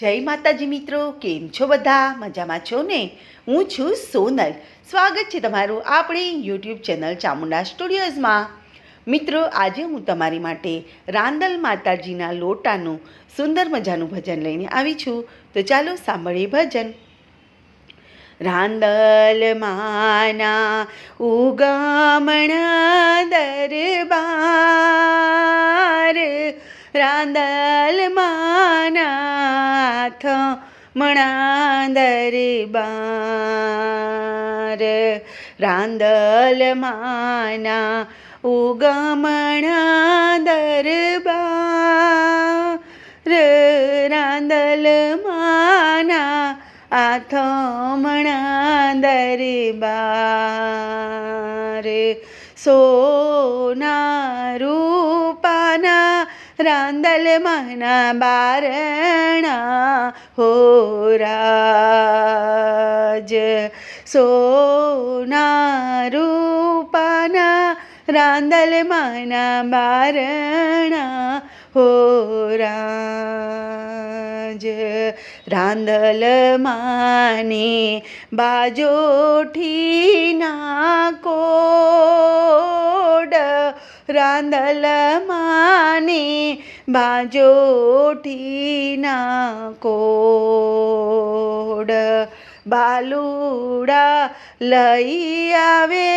જય માતાજી મિત્રો, કેમ છો બધા? મજામાં છો ને? હું છું સોનલ. સ્વાગત છે તમારું આપણી યુટ્યુબ ચેનલ ચામુંડા સ્ટુડિયોઝમાં. મિત્રો, આજે હું તમારી માટે રાંદલ માતાજીના લોટાનું સુંદર મજાનું ભજન લઈને આવી છું. તો ચાલો સાંભળીએ ભજન. રાંદલ માના ઉગમણા દરબાર, રાંદલ માના થમણા દરબાર, રાંદલ માના ઉગમણા દરબાર, રાંદલ માના આથમણા દરબાર, સોના રૂપાના રાંદલ માના બારણા હો રાજ, સોના રૂપાના રાંદલ માના બારણા હો રાજ, રાંદલ માને બાજોઠીના કોડ, રાંદલ માને બાજોઠીના કોડ, બાલુડા લઈ આવે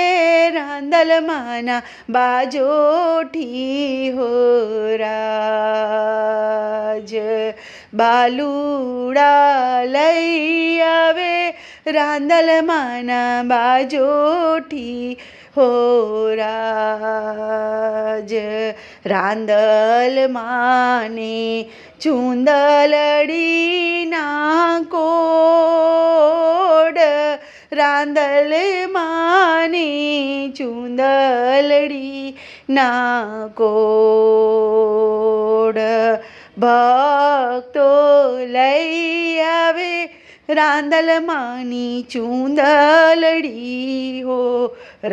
રાંદલ માના બાજોઠી હો રાજ, બાલુડા લઈ આવે રાંદલ માના બાજોઠી હો રાજ, રાંદલ માને ચૂંદલડીના કોડ, રાંદલ માને ચૂંદલડીના કોડ, ભક્તો લઈ આવે રાંદલ માની ચૂંદલડી હો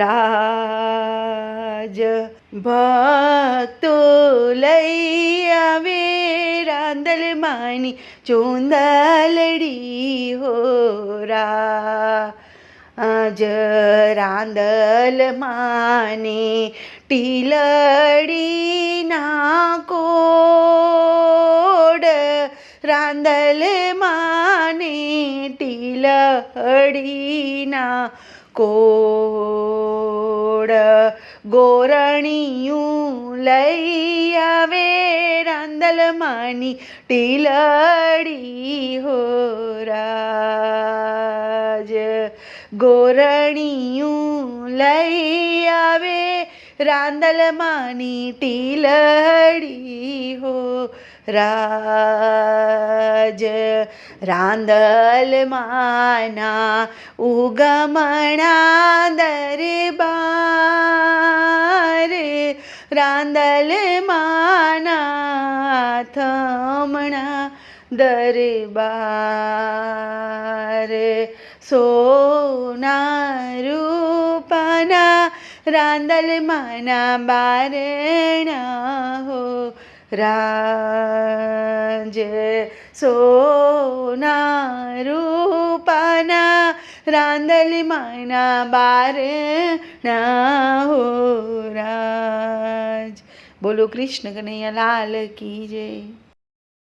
રાજ, ભક્તો લઈ આવે રાંદલ માની ચૂંદલડી હો રાજ, રાંદલ માને ટીલડીના કોડ, રાંદલ માને ટીલડીના કોડ, ગોરણિયું લઈ આવે રાંદલ માની ટીલડી હો રાજ, ગોરણિયું લઈ આવે રાંદલ માની ટીલડી હો રાજ, રાંદલ માના ઉગમણા દરબાર, રાંદલ માના થમણા દરબાર, સોના રૂપાના રાંદલ માના બારણા હો રાજ, સોના રૂપાના રાંદલ માના બારણા હો રાજ. બોલો કૃષ્ણ કનૈયા લાલ કી જય.